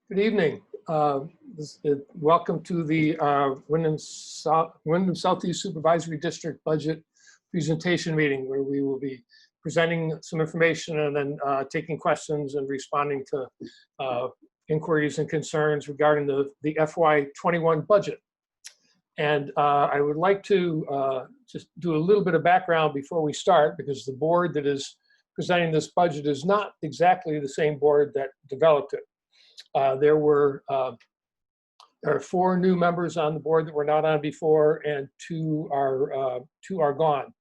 Good evening. Welcome to the Windham Southeast Supervisory District Budget Presentation Meeting, where we will be presenting some information and then taking questions and responding to inquiries and concerns regarding the FY21 budget. And I would like to just do a little bit of background before we start, because the board that is presenting this budget is not exactly the same board that developed it. There are 4 new members on the board that were not on before, and two are gone.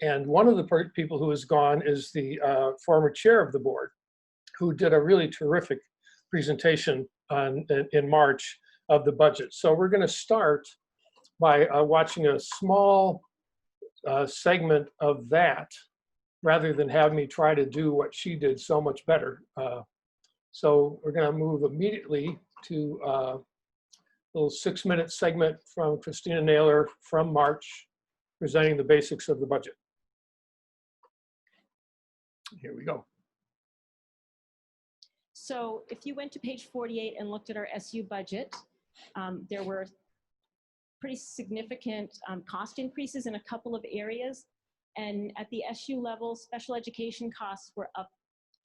And one of the people who is gone is the former chair of the board, who did a really terrific presentation in March of the budget. So we're going to start by watching a small segment of that, rather than have me try to do what she did so much better. So we're going to move immediately to a little 6-minute segment from Christina Naylor from March, presenting the basics of the budget. Here we go. So if you went to page 48 and looked at our SU budget, there were pretty significant cost increases in a couple of areas. And at the SU level, special education costs were up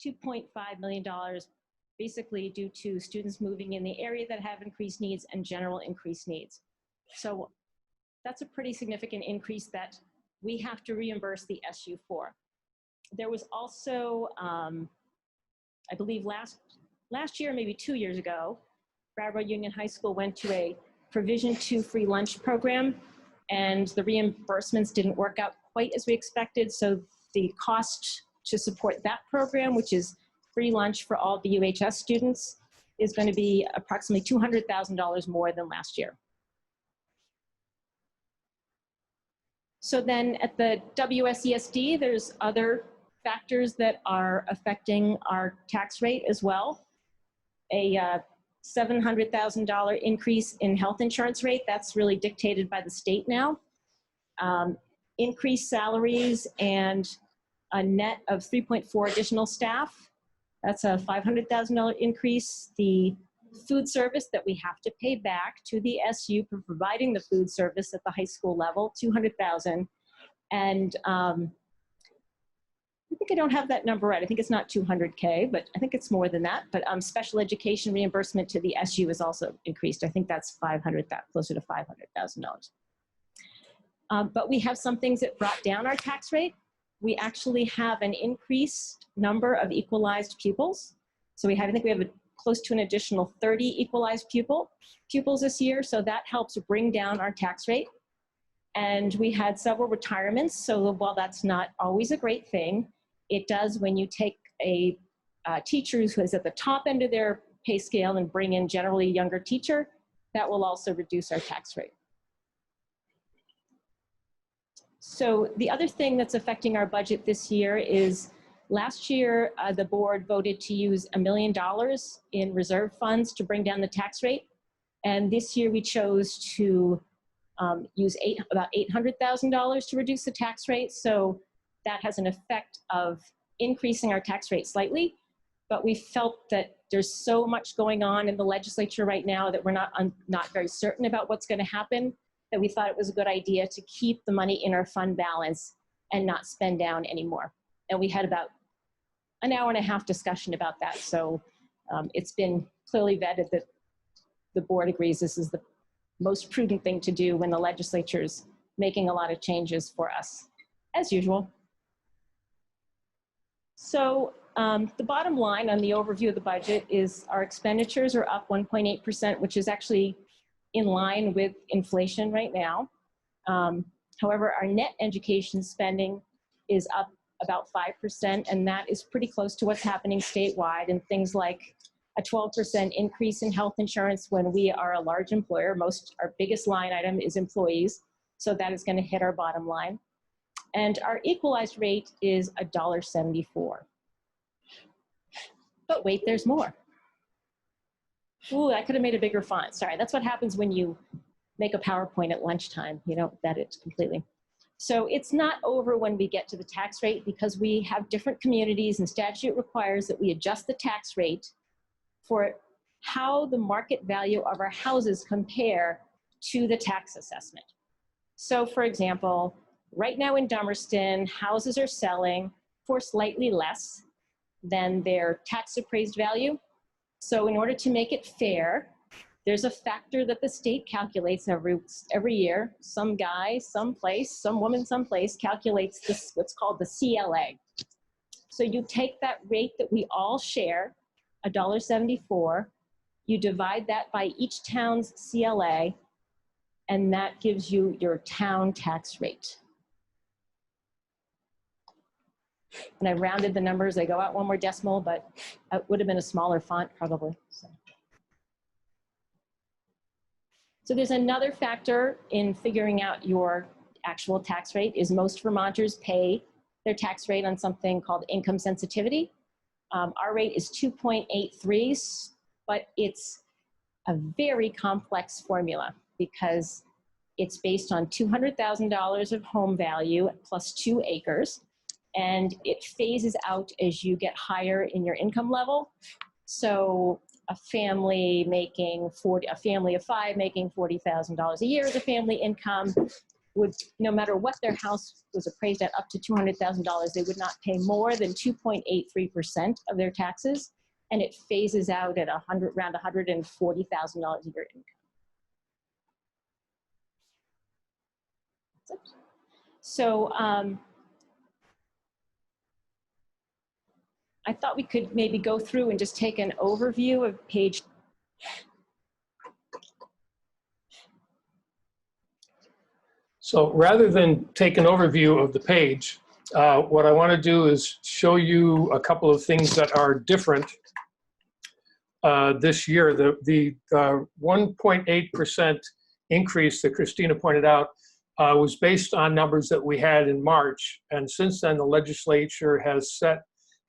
$2.5 million, basically due to students moving in the area that have increased needs and general increased needs. So that's a pretty significant increase that we have to reimburse the SU for. There was also, I believe last year, maybe 2 years ago, Brattleboro Union High School went to a Provision 2 free lunch program, and the reimbursements didn't work out quite as we expected. So the cost to support that program, which is free lunch for all BUHS students, is going to be approximately $200,000 more than last year. So then at the WSESD, there's other factors that are affecting our tax rate as well. A $700,000 increase in health insurance rate, that's really dictated by the state now. Increased salaries and a net of 3.4 additional staff. That's a $500,000 increase. The food service that we have to pay back to the SU for providing the food service at the high school level, $200,000. And I think I don't have that number right. I think it's not 200K, but I think it's more than that. But special education reimbursement to the SU is also increased. I think that's closer to $500,000. But we have some things that brought down our tax rate. We actually have an increased number of equalized pupils. So I think we have close to an additional 30 equalized pupils this year. So that helps bring down our tax rate. And we had several retirements. So while that's not always a great thing, it does when you take a teacher who is at the top end of their pay scale and bring in generally a younger teacher, that will also reduce our tax rate. So the other thing that's affecting our budget this year is last year, the board voted to use $1 million in reserve funds to bring down the tax rate. And this year we chose to use about $800,000 to reduce the tax rate. So that has an effect of increasing our tax rate slightly. But we felt that there's so much going on in the legislature right now that we're not very certain about what's going to happen, that we thought it was a good idea to keep the money in our fund balance and not spend down anymore. And we had about an hour-and-a-half discussion about that. So it's been clearly vetted that the board agrees this is the most prudent thing to do when the legislature's making a lot of changes for us, as usual. So the bottom line on the overview of the budget is our expenditures are up 1.8%, which is actually in line with inflation right now. However, our net education spending is up about 5%, and that is pretty close to what's happening statewide, and things like a 12% increase in health insurance when we are a large employer. Our biggest line item is employees, so that is going to hit our bottom line. And our equalized rate is $1.74. But wait, there's more. Ooh, I could have made a bigger font. Sorry, that's what happens when you make a PowerPoint at lunchtime. You don't vet it completely. So it's not over when we get to the tax rate, because we have different communities and statute requires that we adjust the tax rate for how the market value of our houses compare to the tax assessment. So for example, right now in Dummerston, houses are selling for slightly less than their tax appraised value. So in order to make it fair, there's a factor that the state calculates every year. Some guy, someplace, some woman, someplace calculates this, what's called the CLA. So you take that rate that we all share, $1.74, you divide that by each town's CLA, and that gives you your town tax rate. And I rounded the numbers. I go out one more decimal, but it would have been a smaller font probably. So there's another factor in figuring out your actual tax rate is most Vermonters pay their tax rate on something called income sensitivity. Our rate is 2.83, but it's a very complex formula because it's based on $200,000 of home value plus 2 acres, and it phases out as you get higher in your income level. So a family a family of 5 making $40,000 a year as a family income would, no matter what their house was appraised at up to $200,000, they would not pay more than 2.83% of their taxes, and it phases out at around $140,000 a year income. So I thought we could maybe go through and just take an overview of page. So rather than take an overview of the page, what I want to do is show you a couple of things that are different this year. The 1.8% increase that Christina pointed out was based on numbers that we had in March. And since then, the legislature has set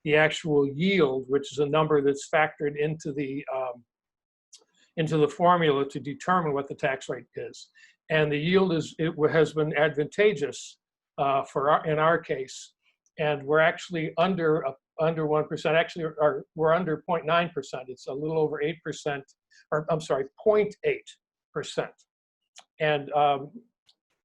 the actual yield, which is a number that's factored into the formula to determine what the tax rate is. And the yield has been advantageous in our case, and we're actually under 1%. Actually, we're under 0.9%. It's a little over 8%, or I'm sorry, 0.8%. And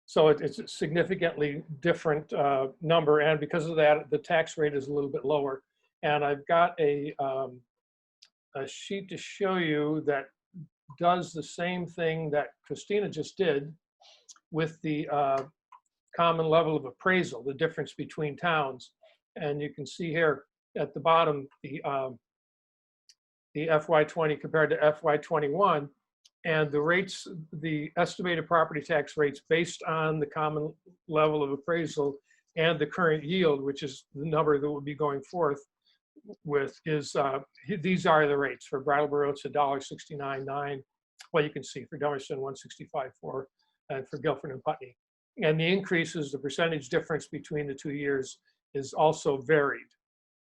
so it's a significantly different number, and because of that, the tax rate is a little bit lower. And I've got a sheet to show you that does the same thing that Christina just did with the common level of appraisal, the difference between towns. And you can see here at the bottom, the FY20 compared to FY21, and the rates, the estimated property tax rates based on the common level of appraisal and the current yield, which is the number that will be going forth with, is these are the rates. For Brattleboro, it's $1.69.9. Well, you can see for Dummerston, 165.4, and for Guilford and Putney. And the increases, the percentage difference between the 2 years is also varied.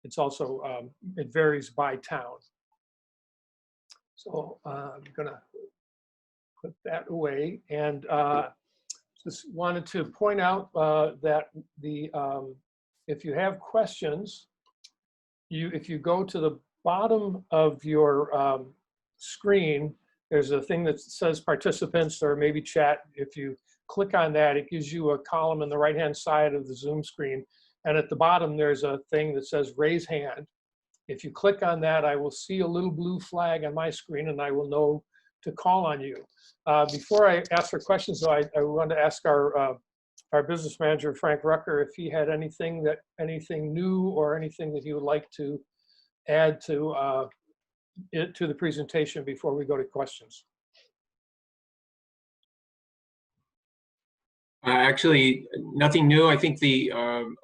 It's also, it varies by town. So I'm gonna put that away, and just wanted to point out that if you have questions, if you go to the bottom of your screen, there's a thing that says participants or maybe chat. If you click on that, it gives you a column on the right-hand side of the Zoom screen. And at the bottom, there's a thing that says raise hand. If you click on that, I will see a little blue flag on my screen, and I will know to call on you. Before I ask for questions, though, I wanted to ask our business manager, Frank Rucker, if he had anything new or anything that he would like to add to the presentation before we go to questions. Actually, nothing new. I think the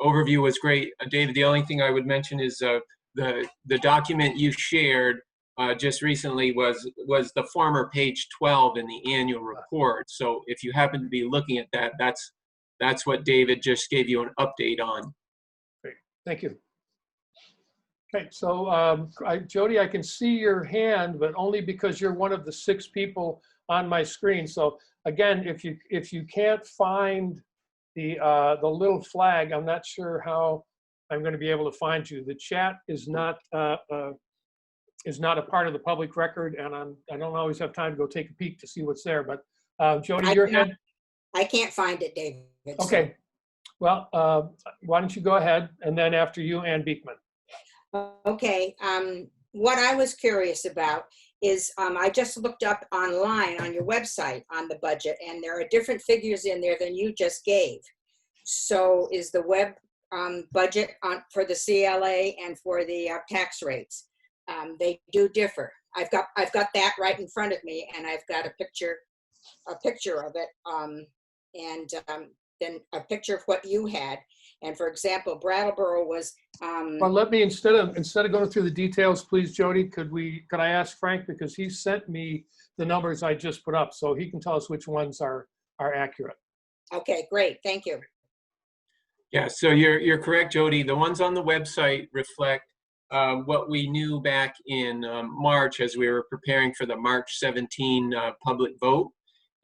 overview was great. David, the only thing I would mention is the document you shared just recently was the former page 12 in the annual report. So if you happen to be looking at that, that's what David just gave you an update on. Great, thank you. Okay, so Jody, I can see your hand, but only because you're one of the 6 people on my screen. So again, if you can't find the little flag, I'm not sure how I'm going to be able to find you. The chat is not is not a part of the public record, and I don't always have time to go take a peek to see what's there, but Jody, I your cannot- head. I can't find it, David. so- Okay. Well, why don't you go ahead, and then after you, Ann Beekman. Okay, what I was curious about is I just looked up online on your website on the budget, and there are different figures in there than you just gave. So is the web budget for the CLA and for the tax rates? They do differ. I've got that right in front of me, and I've got a picture of it, and then a picture of what you had. And for example, Brattleboro was. Well, let me, instead of going through the details, please, Jody, could I ask Frank, because he sent me the numbers I just put up, so he can tell us which ones are accurate. Okay, great, thank you. Yeah, so you're correct, Jody. The ones on the website reflect what we knew back in March as we were preparing for the March 17 public vote.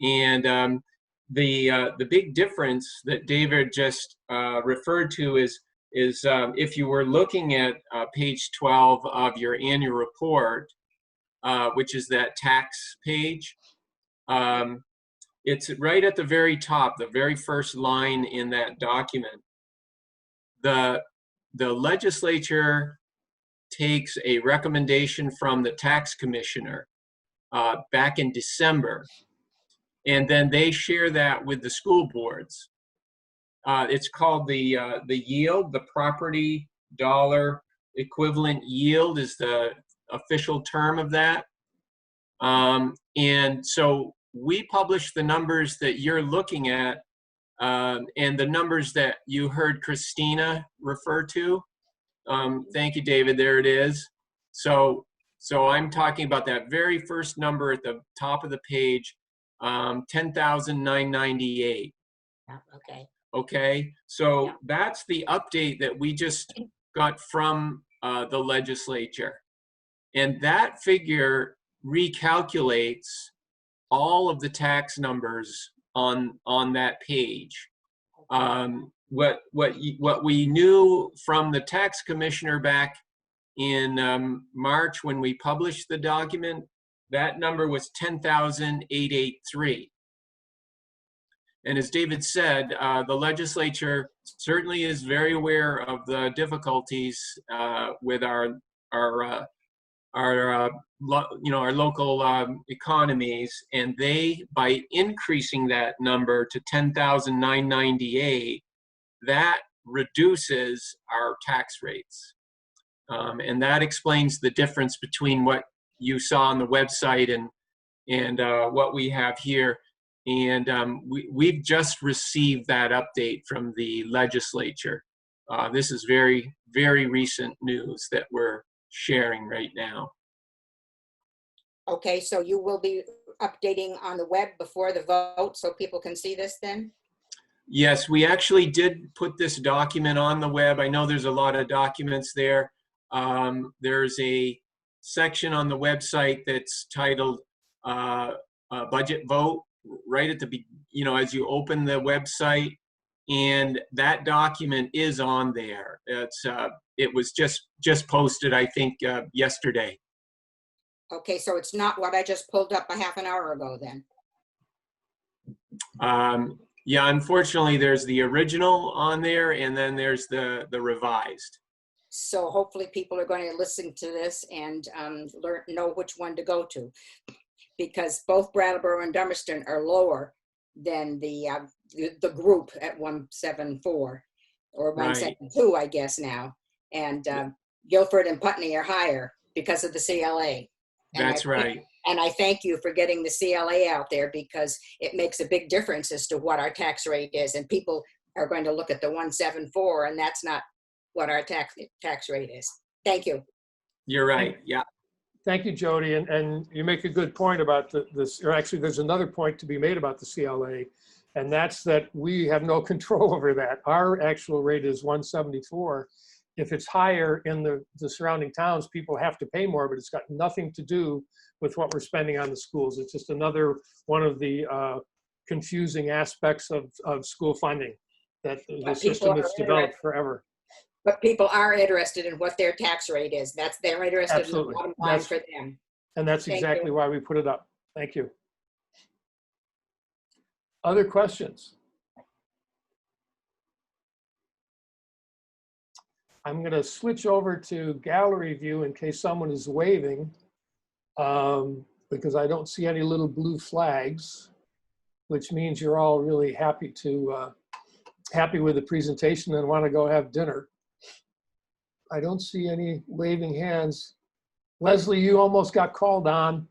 And the big difference that David just referred to is if you were looking at page 12 of your annual report, which is that tax page, it's right at the very top, the very first line in that document. The legislature takes a recommendation from the tax commissioner back in December, and then they share that with the school boards. It's called the yield, the property dollar equivalent yield is the official term of that. And so we publish the numbers that you're looking at, and the numbers that you heard Christina refer to. Thank you, David. There it is. So I'm talking about that very first number at the top of the page, 10,998. Okay. Okay, so Yeah. that's the update that we just got from the legislature. And that figure recalculates all of the tax numbers on that page. What we knew from the tax commissioner back in March when we published the document, that number was 10,883. And as David said, the legislature certainly is very aware of the difficulties with our local economies, and they, by increasing that number to 10,998, that reduces our tax rates, and that explains the difference between what you saw on the website and what we have here. And we've just received that update from the legislature. This is very, very recent news that we're sharing right now. Okay, so you will be updating on the web before the vote so people can see this then? Yes, we actually did put this document on the web. I know there's a lot of documents there. There's a section on the website that's titled Budget Vote, right at the, as you open the website, and that document is on there. It was just posted, I think, yesterday. Okay, so it's not what I just pulled up a half an hour ago then? Yeah, unfortunately, there's the original on there, and then there's the revised. So hopefully people are going to listen to this and know which one to go to, because both Brattleboro and Dummerston are lower than the group at 174 or 172, I guess now, and Guilford and Putney are higher because of the CLA. That's right. And I thank you for getting the CLA out there, because it makes a big difference as to what our tax rate is, and people are going to look at the 174, and that's not what our tax rate is. Thank you. You're right. Yeah. Thank you, Jody. And you make a good point about this, or actually there's another point to be made about the CLA, and that's that we have no control over that. Our actual rate is 174. If it's higher in the surrounding towns, people have to pay more, but it's got nothing to do with what we're spending on the schools. It's just another one of the confusing aspects of school funding that the system has developed forever. But people are interested in what their tax rate is. They're interested Absolutely. in the bottom line That's- for them. And that's Thank exactly you. why we put it up. Thank you. Other questions? I'm going to switch over to gallery view in case someone is waving, because I don't see any little blue flags, which means you're all really happy with the presentation and want to go have dinner. I don't see any waving hands. Leslie, you almost got called on.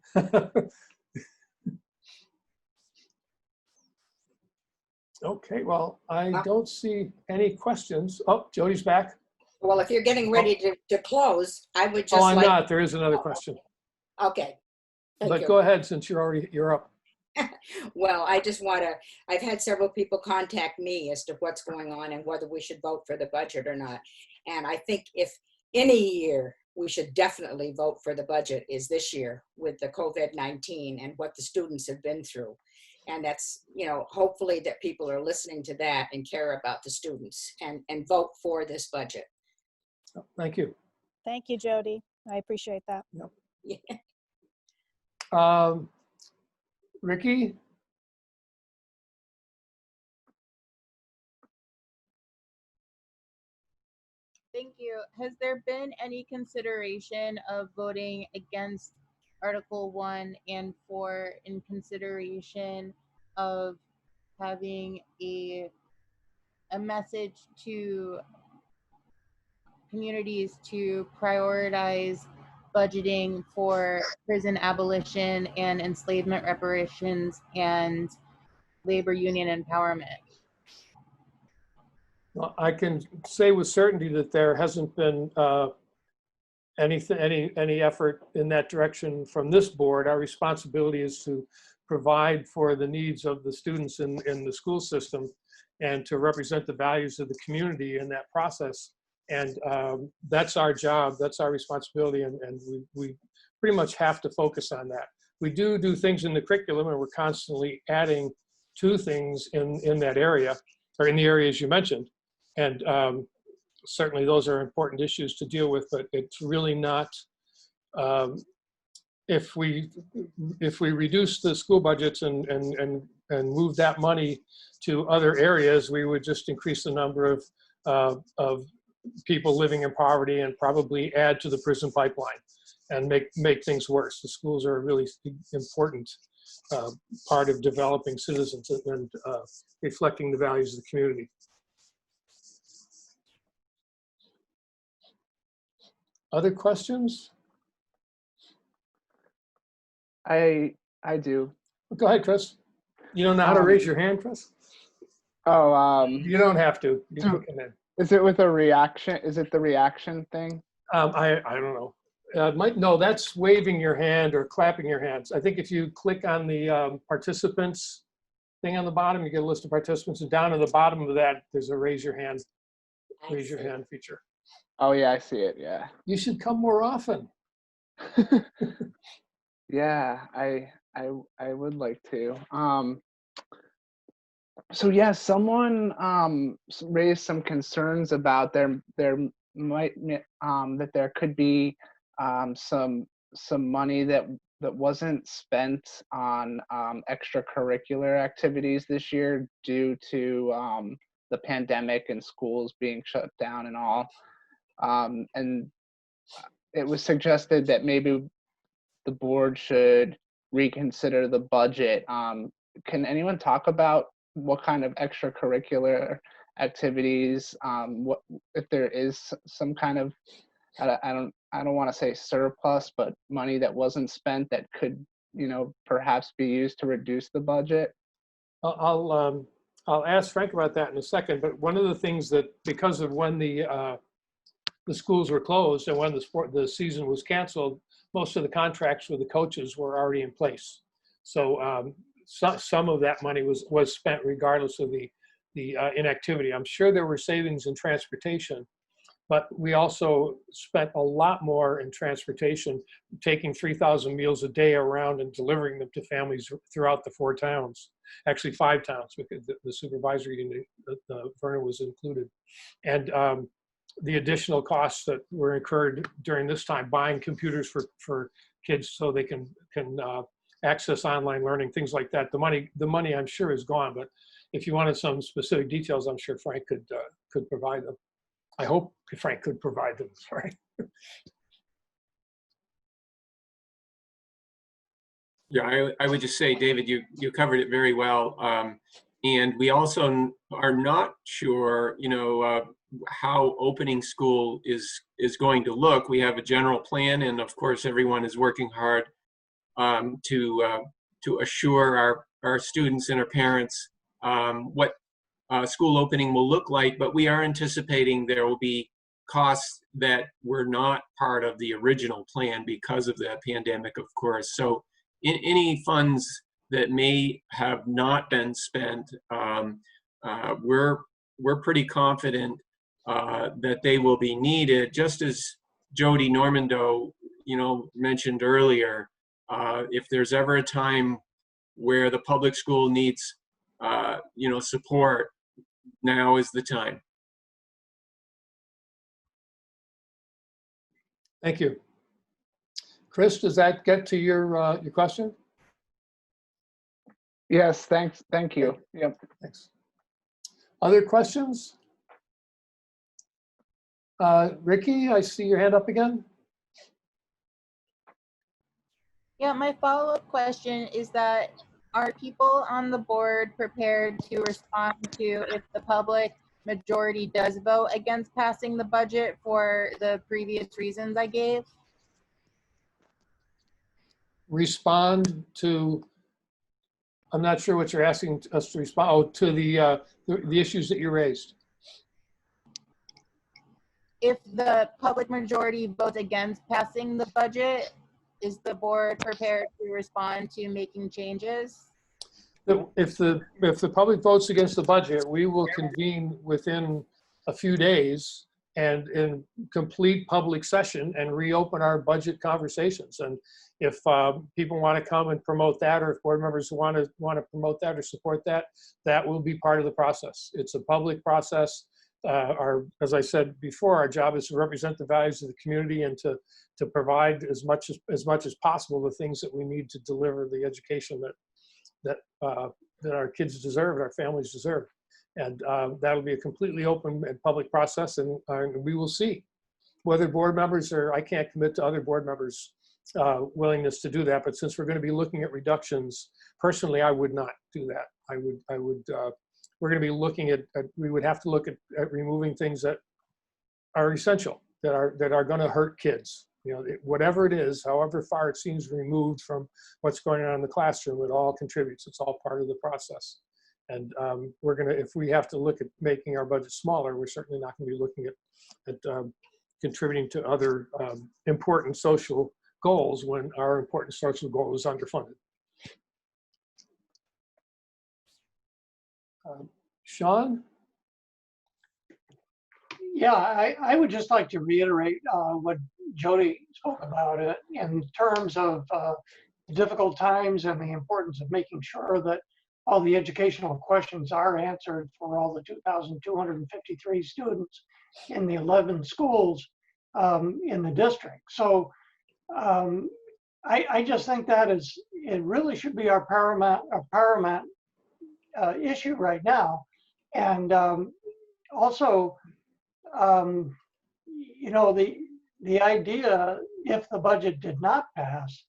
Okay, well, I don't see any questions. Oh, Jody's back. Well, if you're getting ready to close, I would just Oh, I'm like, not. There is another question. okay. Thank But you. go ahead, since you're up. Well, I just want to, I've had several people contact me as to what's going on and whether we should vote for the budget or not. And I think if any year we should definitely vote for the budget is this year with the COVID-19 and what the students have been through. And that's, you know, hopefully that people are listening to that and care about the students and vote for this budget. Thank you. Thank you, Jody. I appreciate that. Ricky? Thank you. Has there been any consideration of voting against Article 1 and 4 in consideration of having a message to communities to prioritize budgeting for prison abolition and enslavement reparations and labor union empowerment? Well, I can say with certainty that there hasn't been any effort in that direction from this board. Our responsibility is to provide for the needs of the students in the school system and to represent the values of the community in that process. And that's our job, that's our responsibility, and we pretty much have to focus on that. We do things in the curriculum, and we're constantly adding to things in that area, or in the areas you mentioned. And certainly those are important issues to deal with, but it's really not, if we reduce the school budgets and move that money to other areas, we would just increase the number of people living in poverty and probably add to the prison pipeline and make things worse. The schools are a really important part of developing citizens and reflecting the values of the community. Other questions? I do. Go ahead, Chris. You don't know how to raise your hand, Chris? Oh, You don't have to. You can come in. is it with a reaction? Is it the reaction thing? I don't know. No, that's waving your hand or clapping your hands. I think if you click on the participants thing on the bottom, you get a list of participants, and down at the bottom of that, there's a raise your hand feature. Oh yeah, I see it. Yeah. You should come more often. Yeah, I would like to. So yeah, someone raised some concerns about there might that there could be some money that wasn't spent on extracurricular activities this year due to the pandemic and schools being shut down and all. And it was suggested that maybe the board should reconsider the budget. Can anyone talk about what kind of extracurricular activities, what if there is some kind of, I don't want to say surplus, but money that wasn't spent that could, perhaps be used to reduce the budget? I'll ask Frank about that in a second, but one of the things that, because of when the schools were closed and when the season was canceled, most of the contracts with the coaches were already in place. So some of that money was spent regardless of the inactivity. I'm sure there were savings in transportation, but we also spent a lot more in transportation, taking 3,000 meals a day around and delivering them to families throughout the 4 towns, actually 5 towns, because the supervisory unit, Vernon was included. And the additional costs that were incurred during this time, buying computers for kids so they can access online learning, things like that. The money I'm sure is gone, but if you wanted some specific details, I'm sure Frank could provide them. I hope Frank could provide them, sorry. Yeah, I would just say, David, you covered it very well. And we also are not sure, how opening school is going to look. We have a general plan, and of course, everyone is working hard to assure our students and our parents what school opening will look like. But we are anticipating there will be costs that were not part of the original plan because of the pandemic, of course. So any funds that may have not been spent, we're pretty confident that they will be needed. Just as Jody Normando, mentioned earlier, if there's ever a time where the public school needs, support, now is the time. Thank you. Chris, does that get to your question? Yes, thanks. Thank you. Yep. Thanks. Other questions? Ricky, I see your hand up again. Yeah, my follow-up question is that, are people on the board prepared to respond to if the public majority does vote against passing the budget for the previous reasons I gave? Respond to, I'm not sure what you're asking us to respond, to the issues that you raised. If the public majority votes against passing the budget, is the board prepared to respond to making changes? If the public votes against the budget, we will convene within a few days and in complete public session and reopen our budget conversations. And if people want to come and promote that, or if board members want to promote that or support that, that will be part of the process. It's a public process. As I said before, our job is to represent the values of the community and to provide as much as possible the things that we need to deliver the education that our kids deserve, our families deserve. And that'll be a completely open and public process, and we will see whether board members, or I can't commit to other board members' willingness to do that, but since we're going to be looking at reductions, personally, I would not do that. We're going to be looking at, we would have to look at removing things that are essential, that are going to hurt kids. Whatever it is, however far it seems removed from what's going on in the classroom, it all contributes. It's all part of the process. And if we have to look at making our budget smaller, we're certainly not going to be looking at contributing to other important social goals when our important social goal is underfunded. Sean? Yeah, I would just like to reiterate what Jody spoke about it in terms of difficult times and the importance of making sure that all the educational questions are answered for all the 2,253 students in the 11 schools in the district. So I just think that it really should be our paramount issue right now. And also, the idea, if the budget did not pass,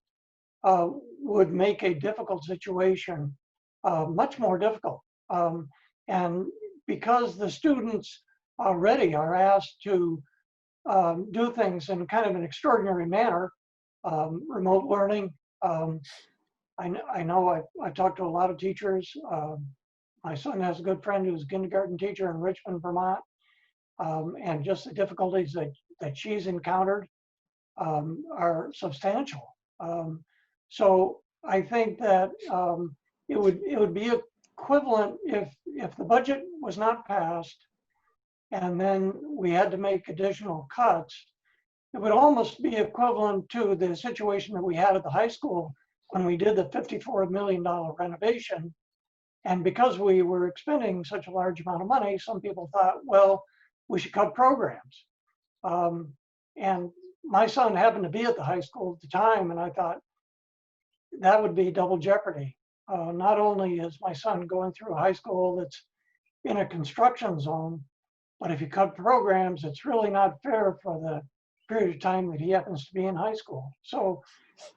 would make a difficult situation much more difficult. And because the students already are asked to do things in kind of an extraordinary manner, remote learning. I know I talked to a lot of teachers. My son has a good friend who's a kindergarten teacher in Richmond, Vermont. And just the difficulties that she's encountered are substantial. So I think that it would be equivalent if the budget was not passed and then we had to make additional cuts. It would almost be equivalent to the situation that we had at the high school when we did the $54 million renovation. And because we were expending such a large amount of money, some people thought, well, we should cut programs. And my son happened to be at the high school at the time, and I thought that would be double jeopardy. Not only is my son going through a high school that's in a construction zone, but if you cut programs, it's really not fair for the period of time that he happens to be in high school. So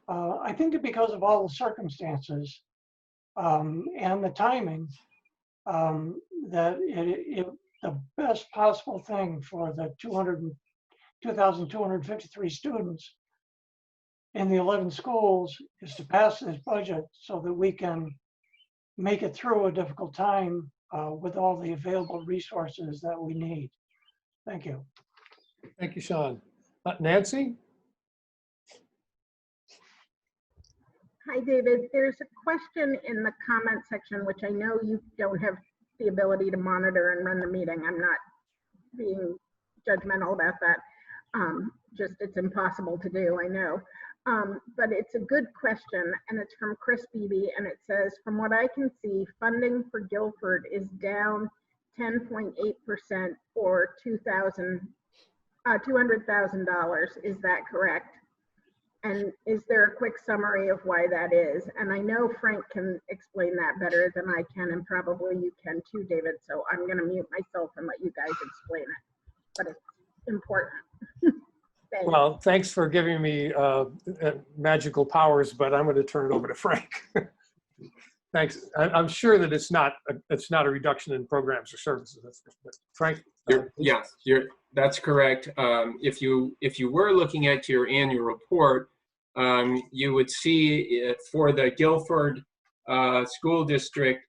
I think that because of all the circumstances and the timing, that the best possible thing for the 2,253 students in the 11 schools is to pass this budget so that we can make it through a difficult time with all the available resources that we need. Thank you. Thank you, Sean. Nancy? Hi, David. There's a question in the comment section, which I know you don't have the ability to monitor and run the meeting. I'm not being judgmental about that. Just it's impossible to do, I know. But it's a good question, and it's from Chris Beebe, and it says, from what I can see, funding for Guilford is down 10.8% or $200,000. Is that correct? And is there a quick summary of why that is? And I know Frank can explain that better than I can, and probably you can too, David. So I'm going to mute myself and let you guys explain it. But it's important. Thanks. Well, thanks for giving me magical powers, but I'm going to turn it over to Frank. Thanks. I'm sure that it's not a reduction in programs or services. But Frank, that's correct. If you were looking at your annual report, you would see for the Guilford School District,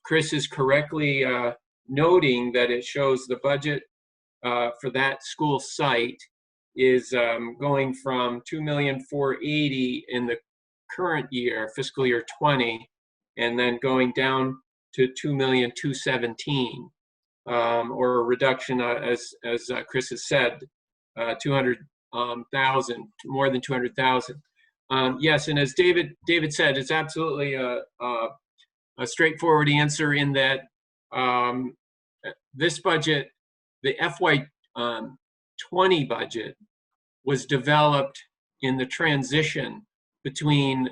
Chris is correctly noting that it shows the budget for that school site is going from $2,480,000 in the current year, fiscal year 20, and then going down to $2,217,000, or a reduction, as Chris has said, 200,000, more than 200,000. Yes, and as David said, it's absolutely a straightforward answer in that this budget, the FY20 budget, was developed in the transition between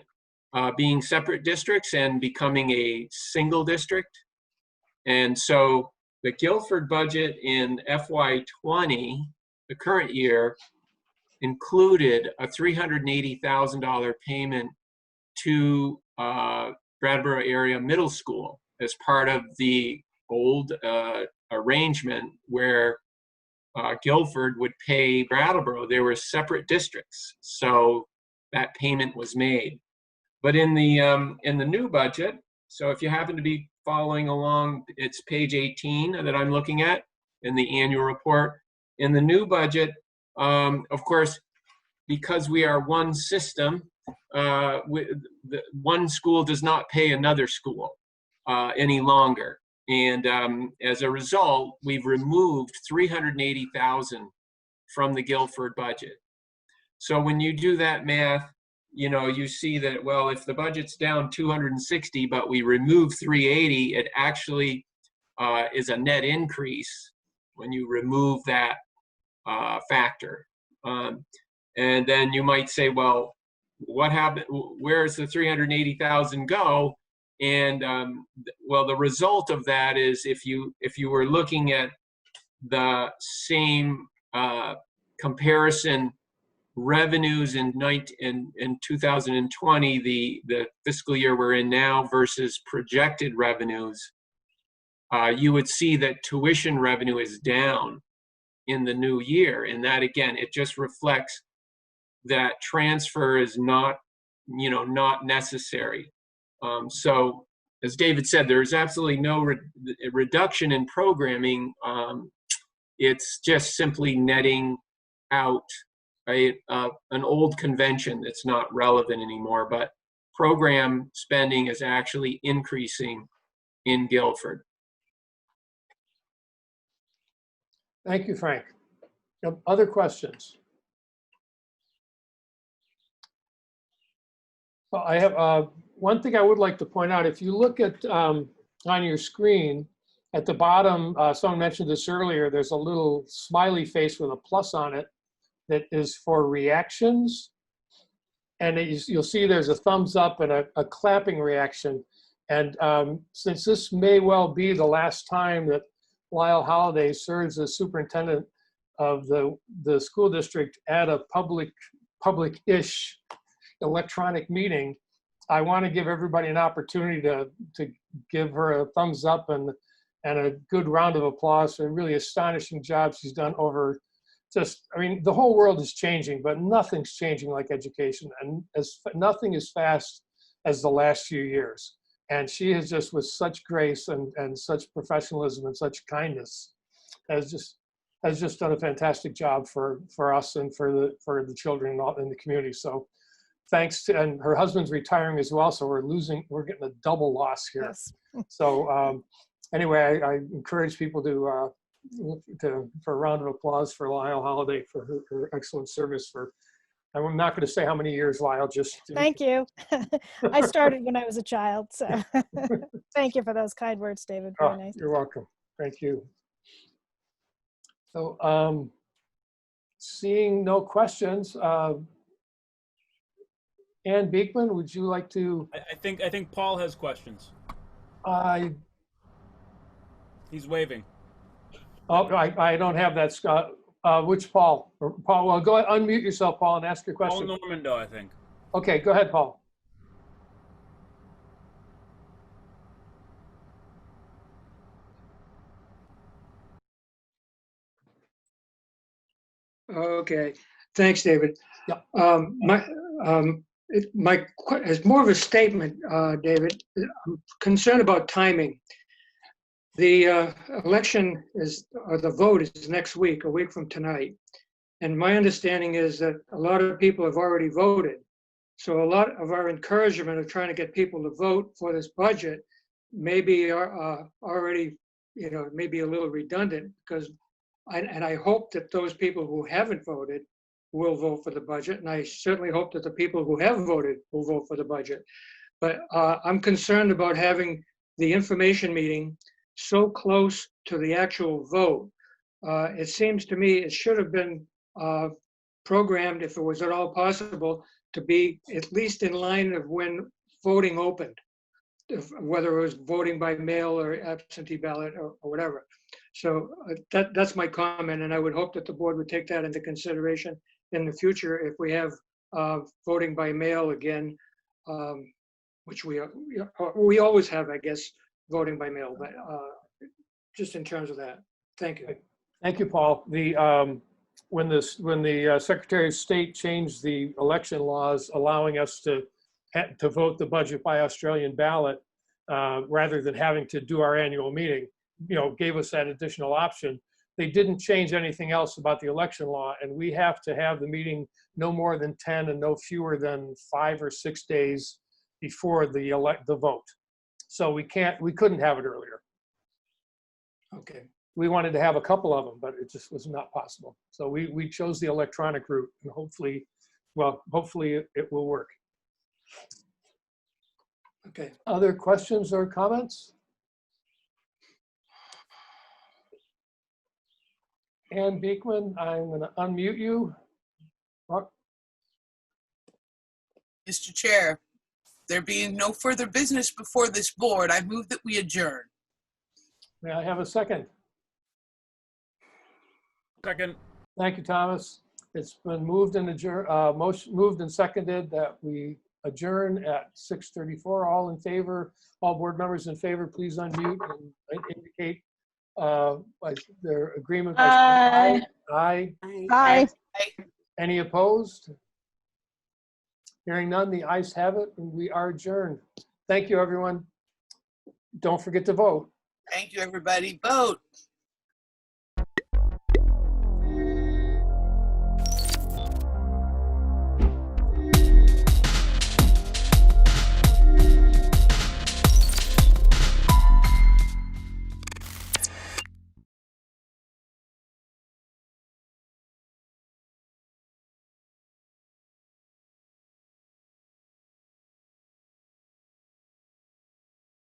being separate districts and becoming a single district. And so the Guilford budget in FY20, the current year, included a $380,000 payment to Brattleboro area middle school as part of the old arrangement where Guilford would pay Brattleboro. They were separate districts, so that payment was made. But in the new budget, so if you happen to be following along, it's page 18 that I'm looking at in the annual report. In the new budget, of course, because we are one system, one school does not pay another school any longer. And as a result, we've removed $380,000 from the Guilford budget. So when you do that math, you see that, well, if the budget's down 260, but we remove 380, it actually is a net increase when you remove that factor. And then you might say, well, what happened? Where's the 380,000 go? And well, the result of that is if you were looking at the same comparison revenues in 2020, the fiscal year we're in now, versus projected revenues, you would see that tuition revenue is down in the new year. And that, again, it just reflects that transfer is not necessary. So as David said, there's absolutely no reduction in programming. It's just simply netting out an old convention that's not relevant anymore, but program spending is actually increasing in Guilford. Thank you, Frank. Other questions? Well, I have one thing I would like to point out. If you look at on your screen, At the bottom, someone mentioned this earlier, there's a little smiley face with a plus on it that is for reactions. And you'll see there's a thumbs up and a clapping reaction. And since this may well be the last time that Lyle Holliday serves as superintendent of the school district at a public-ish electronic meeting, I want to give everybody an opportunity to give her a thumbs up and a good round of applause for a really astonishing job she's done over I mean, the whole world is changing, but nothing's changing like education, and nothing as fast as the last few years. And she has just, with such grace and such professionalism and such kindness, has just done a fantastic job for us and for the children in the community. So thanks to, and her husband's retiring as well, so we're getting a double loss here. Yes. So anyway, I encourage people for a round of applause for Lyle Holliday for her excellent service for, I'm not going to say how many years, Lyle, just. Thank you. I started when I was a child, so thank you for those kind words, David. Very nice. You're welcome. Thank you. So seeing no questions, Ann Beekman, would you like to? I think Paul has questions. He's waving. Oh, I don't have that, Scott. Which Paul? Paul, well, go ahead, unmute yourself, Paul, and ask your question. Paul Normando, I think. Okay, go ahead, Paul. Okay, thanks, David. Yeah. It's more of a statement, David. I'm concerned about timing. The election or the vote is next week, a week from tonight. And my understanding is that a lot of people have already voted. So a lot of our encouragement of trying to get people to vote for this budget may be already, maybe a little redundant, because I hope that those people who haven't voted will vote for the budget. And I certainly hope that the people who have voted will vote for the budget. But I'm concerned about having the information meeting so close to the actual vote. It seems to me it should have been programmed, if it was at all possible, to be at least in line of when voting opened, whether it was voting by mail or absentee ballot or whatever. So that's my comment, and I would hope that the board would take that into consideration in the future if we have voting by mail again, which we always have, I guess, voting by mail, but just in terms of that. Thank you. Thank you, Paul. When the Secretary of State changed the election laws, allowing us to vote the budget by Australian ballot rather than having to do our annual meeting, gave us that additional option. They didn't change anything else about the election law, and we have to have the meeting no more than 10 and no fewer than 5 or 6 days before the vote. So we couldn't have it earlier. Okay. We wanted to have a couple of them, but it just was not possible. So we chose the electronic route, and hopefully it will work. Okay. Other questions or comments? Ann Beekman, I'm going to unmute you. Mr. Chair, there being no further business before this board, I move that we adjourn. May I have a second? Second. Thank you, Thomas. It's been moved and moved and seconded that we adjourn at 6:34. All in favor, all board members in favor, please unmute and indicate their agreement. By aye. Aye. Any opposed? Hearing none, the ayes have it, and we are adjourned. Thank you, everyone. Don't forget to vote. Thank you, everybody. Vote.